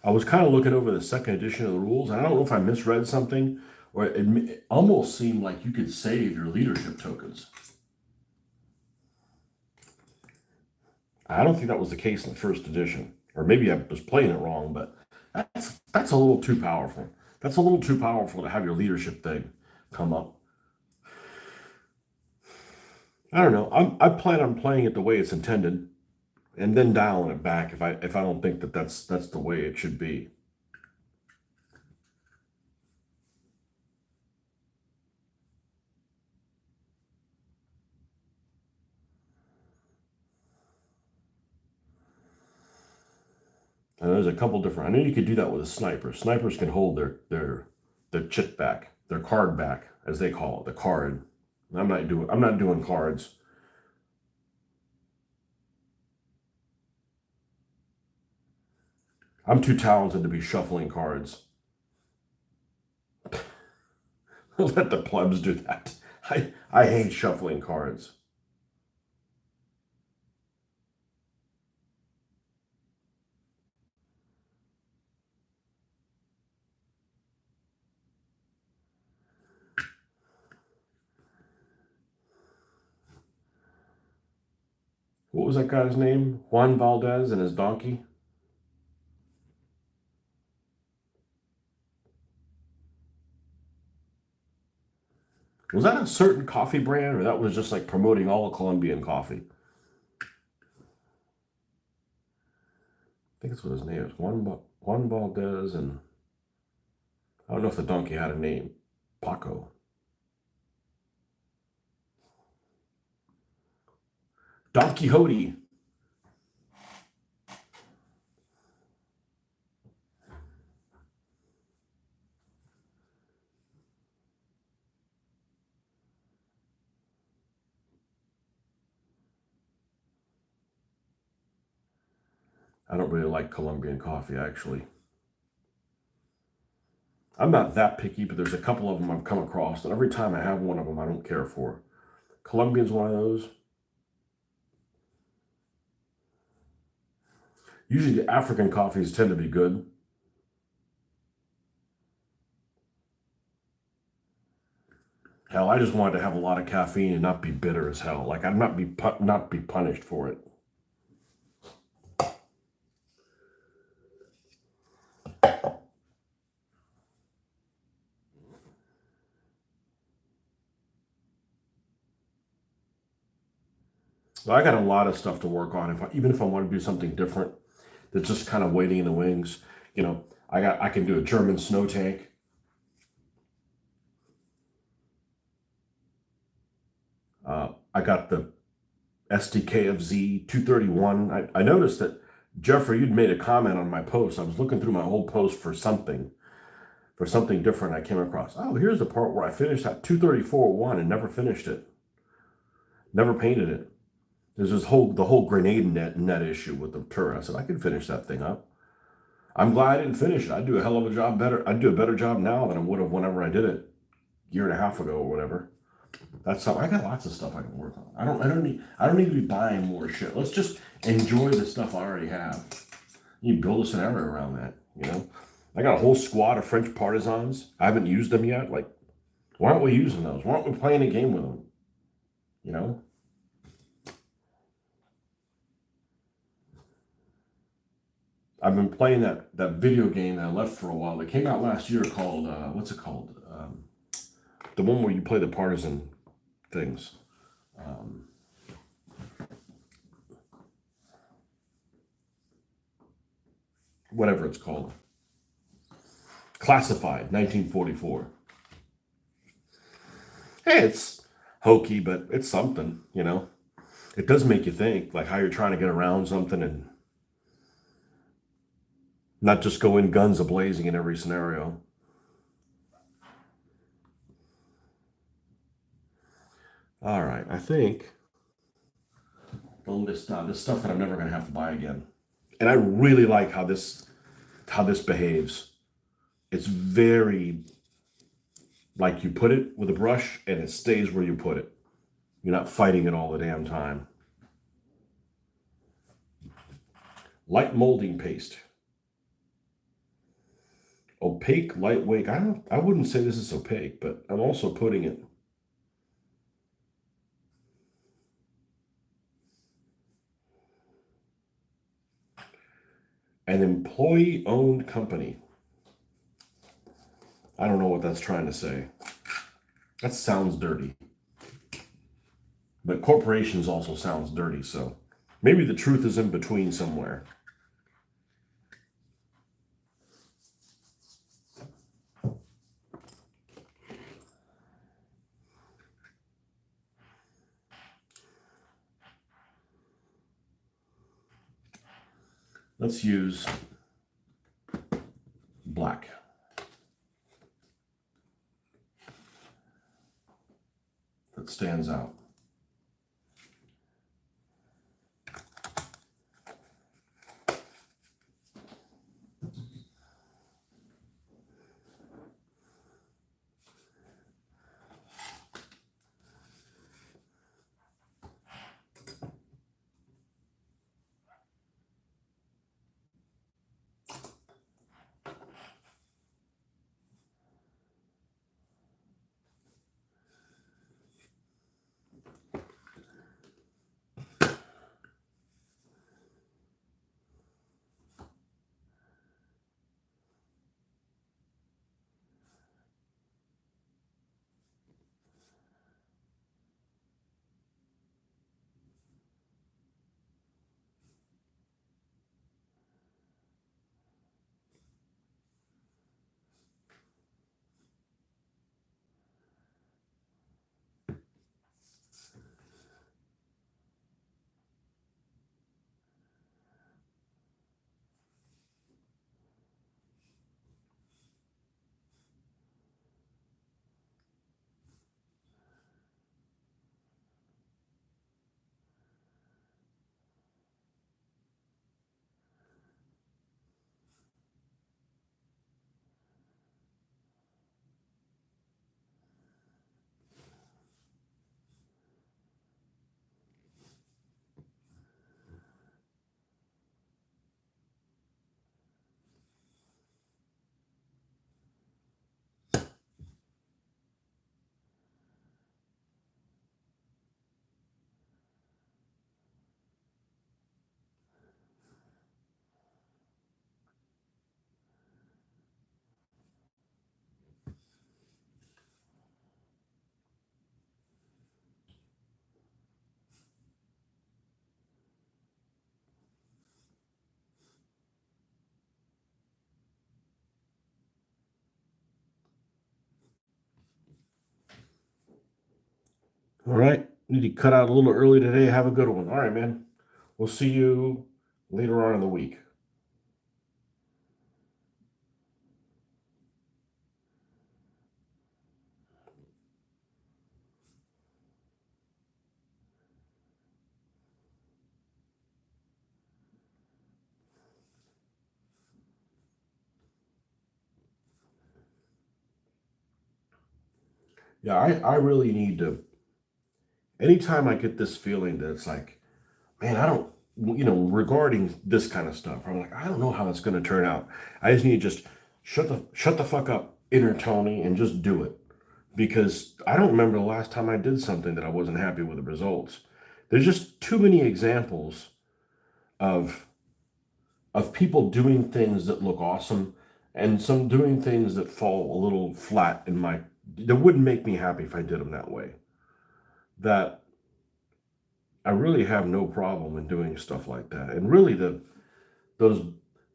I was kind of looking over the second edition of the rules, and I don't know if I misread something, or it almost seemed like you could save your leadership tokens. I don't think that was the case in the first edition, or maybe I was playing it wrong, but that's a little too powerful. That's a little too powerful to have your leadership thing come up. I don't know. I plan on playing it the way it's intended, and then dialing it back if I don't think that that's the way it should be. And there's a couple different. I know you could do that with a sniper. Snipers can hold their chip back, their card back, as they call it, the card. I'm not doing cards. I'm too talented to be shuffling cards. Let the plebs do that. I hate shuffling cards. What was that guy's name? Juan Valdez and his donkey? Was that a certain coffee brand, or that was just like promoting all of Colombian coffee? I think that's what his name is. Juan Valdez, and I don't know if the donkey had a name. Paco. Don Quixote. I don't really like Colombian coffee, actually. I'm not that picky, but there's a couple of them I've come across, and every time I have one of them, I don't care for. Colombian's one of those. Usually, the African coffees tend to be good. Hell, I just wanted to have a lot of caffeine and not be bitter as hell. Like I'd not be punished for it. So I got a lot of stuff to work on. Even if I want to do something different, that's just kind of waiting in the wings. I can do a German snow tank. I got the SDK of Z 231. I noticed that Jeffrey, you'd made a comment on my post. I was looking through my old post for something different I came across. Oh, here's the part where I finished that 234-1 and never finished it. Never painted it. There's the whole grenade net issue with the turret. I said I could finish that thing up. I'm glad I didn't finish it. I'd do a hell of a job better. I'd do a better job now than I would have whenever I did it a year and a half ago or whatever. That's something. I got lots of stuff I can work on. I don't need to be buying more shit. Let's just enjoy the stuff I already have. You build a scenario around that, I got a whole squad of French partisans. I haven't used them yet. Like, why aren't we using those? Why aren't we playing a game with them? You know? I've been playing that video game that I left for a while. That came out last year called, what's it called? The one where you play the partisan things. Um, Whatever it's called. Classified, 1944. Hey, it's hokey, but it's something. It does make you think, like how you're trying to get around something and not just go in guns a blazing in every scenario. All right, I think this stuff that I'm never going to have to buy again, and I really like how this behaves. It's very like you put it with a brush and it stays where you put it. You're not fighting it all the damn time. Light molding paste. Opaque, lightweight. I wouldn't say this is opaque, but I'm also putting it. An employee-owned company. I don't know what that's trying to say. That sounds dirty. But corporations also sounds dirty, so maybe the truth is in between somewhere. Let's use black. That stands out. All right. Need to cut out a little early today. Have a good one. All right, man. We'll see you later on in the week. Yeah, I really need to. Anytime I get this feeling that it's like, man, regarding this kind of stuff. I'm like, I don't know how it's going to turn out. I just need to just shut the fuck up, inner Tony, and just do it. Because I don't remember the last time I did something that I wasn't happy with the results. There's just too many examples of people doing things that look awesome and some doing things that fall a little flat that wouldn't make me happy if I did them that way. That I really have no problem in doing stuff like that. And really those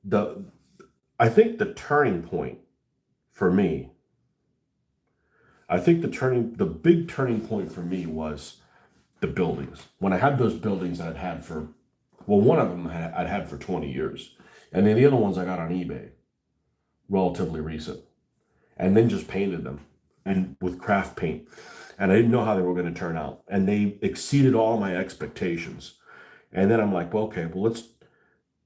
the I think the turning point for me, the big turning point for me was the buildings. When I had those buildings that I'd had for, well, one of them I'd had for 20 years. And then the other ones I got on eBay, relatively recent, and then just painted them and with craft paint. And I didn't know how they were going to turn out. And they exceeded all my expectations. And then I'm like, well, okay, well,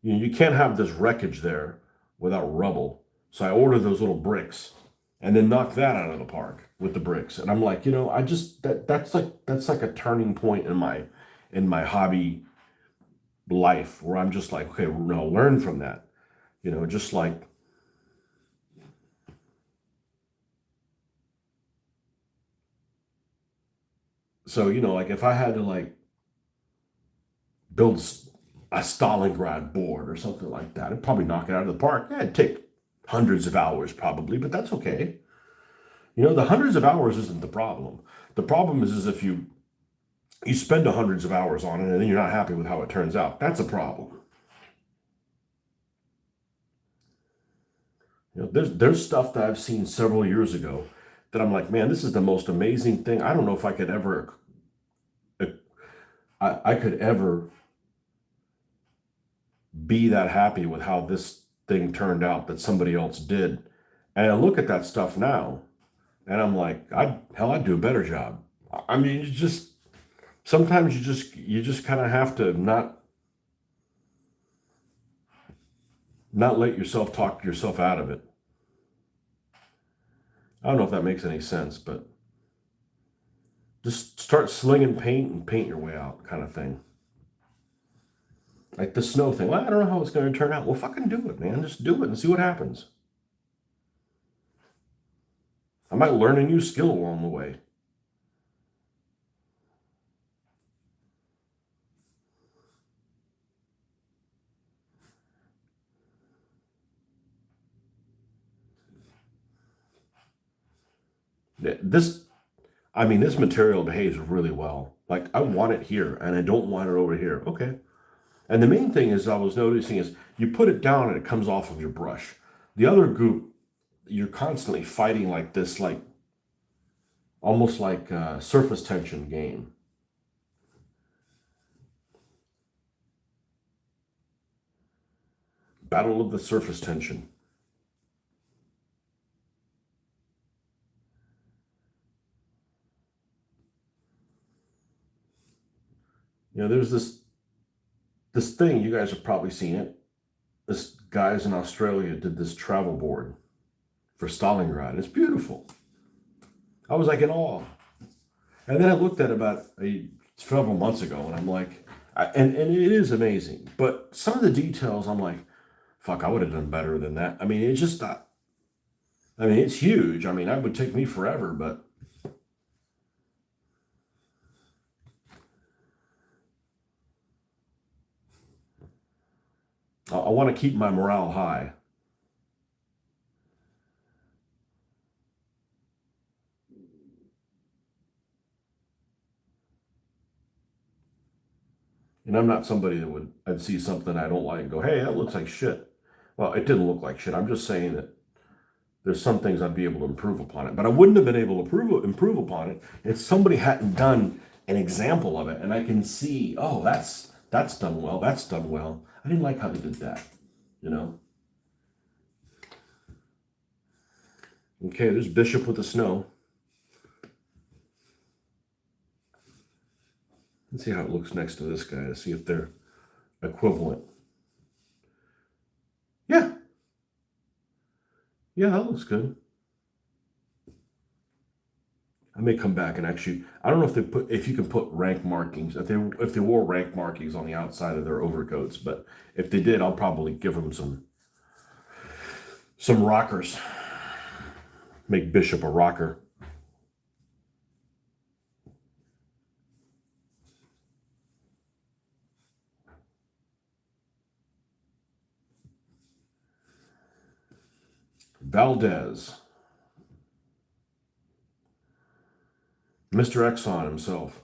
you can't have this wreckage there without rubble. So I ordered those little bricks and then knocked that out of the park with the bricks. And I'm like, I just, that's like a turning point in my hobby life where I'm just like, okay, no, learn from that. Just like, so, like if I had to like build a Stalingrad board or something like that, I'd probably knock it out of the park. Yeah, it'd take hundreds of hours probably, but that's okay. The hundreds of hours isn't the problem. The problem is if you spend hundreds of hours on it and then you're not happy with how it turns out. That's a problem. There's stuff that I've seen several years ago that I'm like, man, this is the most amazing thing. I don't know if I could ever be that happy with how this thing turned out that somebody else did. And I look at that stuff now and I'm like, I'd do a better job. I mean, sometimes you just kind of have to not let yourself talk yourself out of it. I don't know if that makes any sense, but just start slinging paint and paint your way out, kind of thing. Like the snow thing. Well, I don't know how it's going to turn out. Well, fucking do it, man. Just do it and see what happens. I might learn a new skill along the way. This, I mean, this material behaves really well. Like I want it here and I don't want it over here. Okay. And the main thing is I was noticing is you put it down and it comes off of your brush. The other group, you're constantly fighting like this, like almost like a surface tension game. Battle of the surface tension. There's this thing, you guys have probably seen it. This guys in Australia did this travel board for Stalingrad. It's beautiful. I was like in awe. And then I looked at it about several months ago and I'm like, and it is amazing. But some of the details, I'm like, fuck, I would have done better than that. I mean, it's just not, I mean, it's huge. I mean, that would take me forever, but I want to keep my morale high. And I'm not somebody I'd see something I don't like and go, hey, that looks like shit. Well, it didn't look like shit. I'm just saying that there's some things I'd be able to improve upon it. But I wouldn't have been able to improve upon it if somebody hadn't done an example of it. And I can see, oh, that's done well. That's done well. I didn't like how they did that. You know? Okay, there's Bishop with the snow. Let's see how it looks next to this guy to see if they're equivalent. Yeah, yeah, that looks good. I may come back and actually. I don't know if you can put rank markings if they wore rank markings on the outside of their overcoats, but if they did, I'll probably give them some rockers. Make Bishop a rocker. Valdez, Mr. Exxon himself.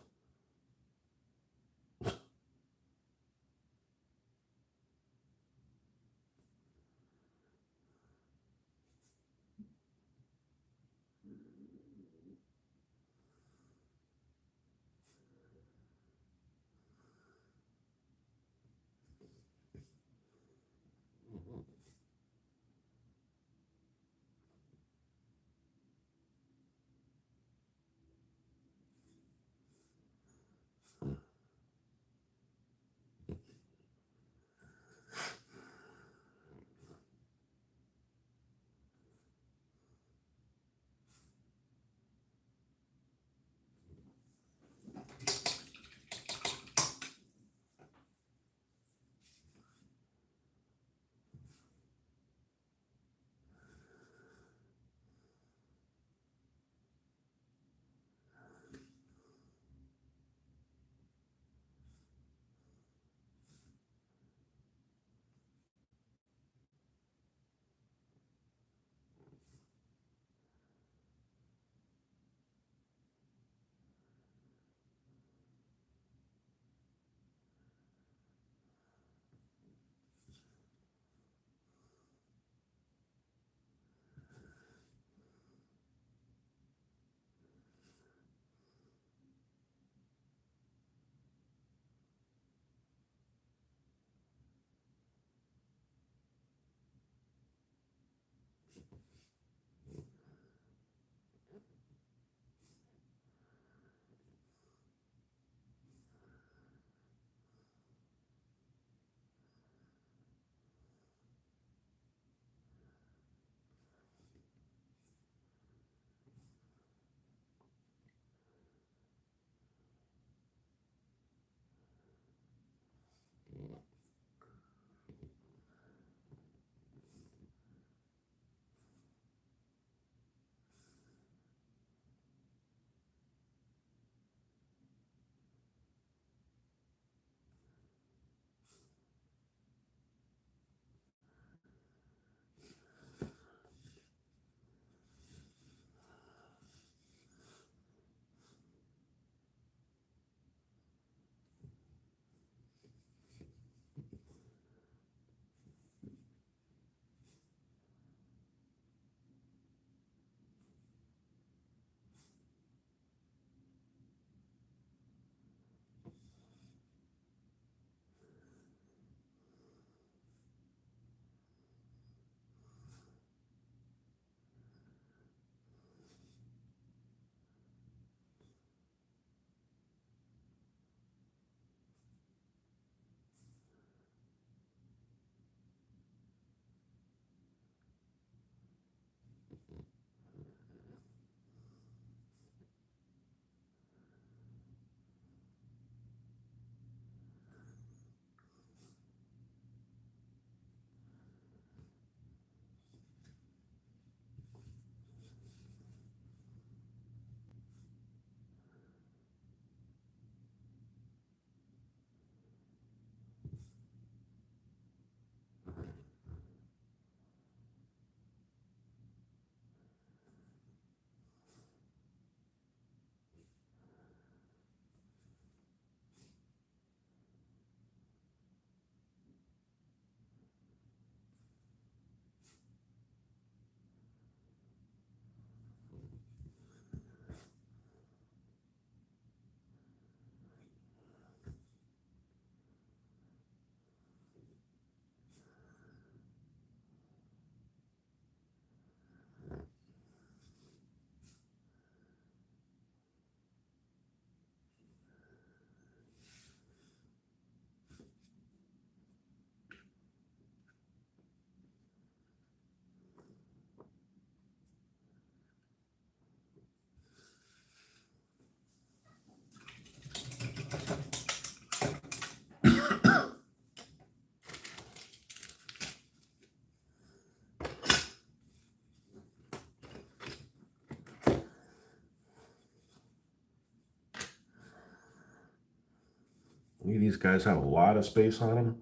these guys have a lot of space on them.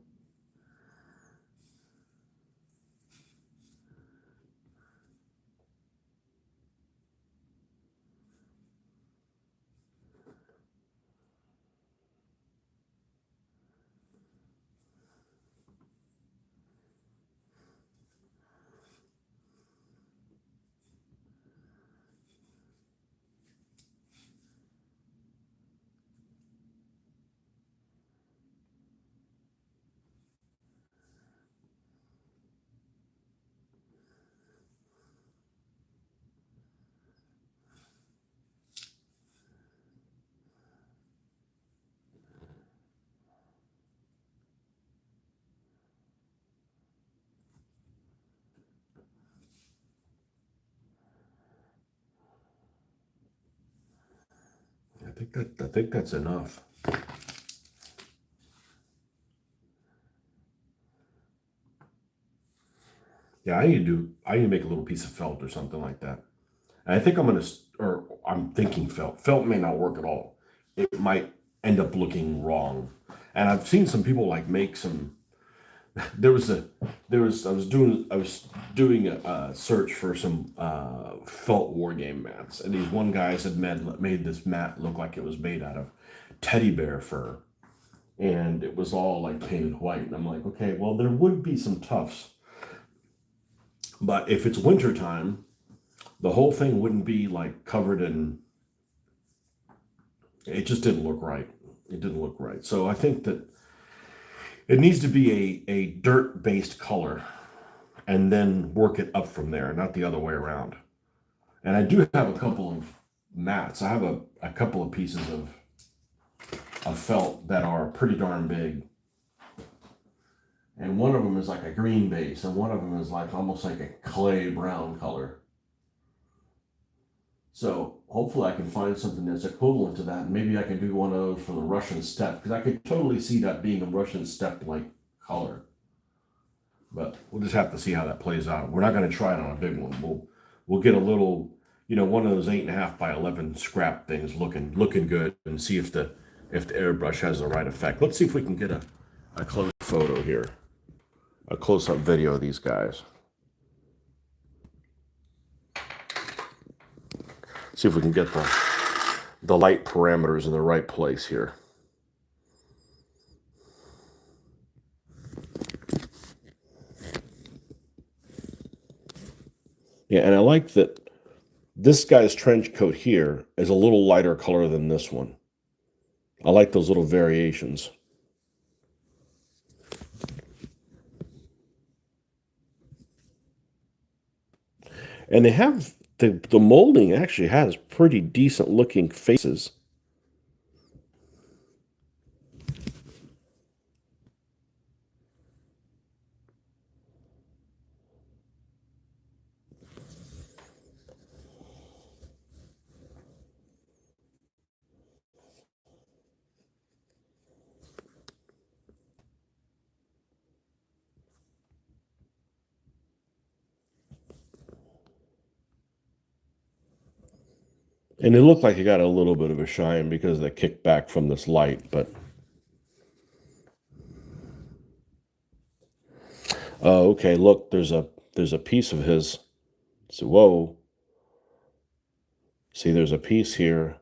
I think that's enough. Yeah, I need to make a little piece of felt or something like that. And I think I'm thinking felt. Felt may not work at all. It might end up looking wrong. And I've seen some people like make some. There was a, there was I was doing a search for some felt war game mats, and these one guys had made this mat look like it was made out of teddy bear fur, and it was all like painted white. And I'm like, okay, well there would be some tufts, but if it's wintertime, the whole thing wouldn't be like covered in. It just didn't look right. It didn't look right. So I think that it needs to be a dirt based color and then work it up from there, not the other way around. And I do have a couple of mats. I have a couple of pieces of felt that are pretty darn big. And one of them is like a green base, and one of them is like almost like a clay brown color. So hopefully I can find something that's equivalent to that. Maybe I can do one of those for the Russian steppe, because I could totally see that being a Russian steppe like color. But we'll just have to see how that plays out. We're not going to try it on a big one. We'll get a little, one of those 8.5 by 11 scrap things looking good, and see if the airbrush has the right effect. Let's see if we can get a close photo here, a close up video of these guys. See if we can get the light parameters in the right place here. Yeah, and I like that this guy's trench coat here is a little lighter color than this one. I like those little variations. And they have the molding actually has pretty decent looking faces. And it looked like it got a little bit of a shine because of the kickback from this light, but oh, okay, look, there's a piece of his. So whoa. See, there's a piece here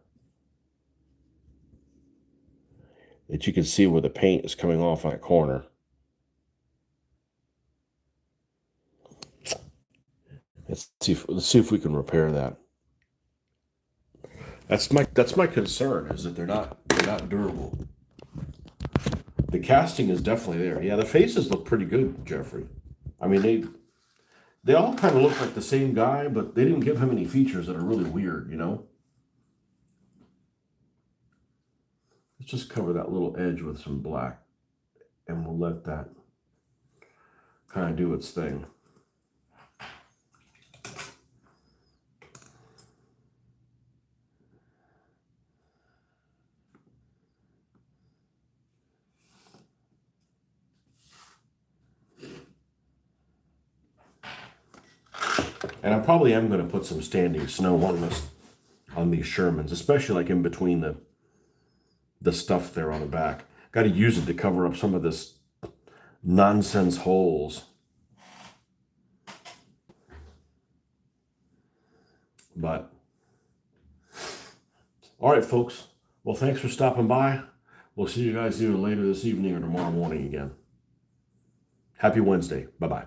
that you can see where the paint is coming off on a corner. Let's see if we can repair that. That's my concern, is that they're not durable. The casting is definitely there. Yeah, the faces look pretty good, Jeffrey. I mean, they all kind of look like the same guy, but they didn't give him any features that are really weird, Let's just cover that little edge with some black, and we'll let that kind of do its thing. And I probably am going to put some standing snow on these Shermans, especially like in between the stuff there on the back. Got to use it to cover up some of this nonsense holes. But, all right, folks. Well, thanks for stopping by. We'll see you guys either later this evening or tomorrow morning again. Happy Wednesday. Bye-bye.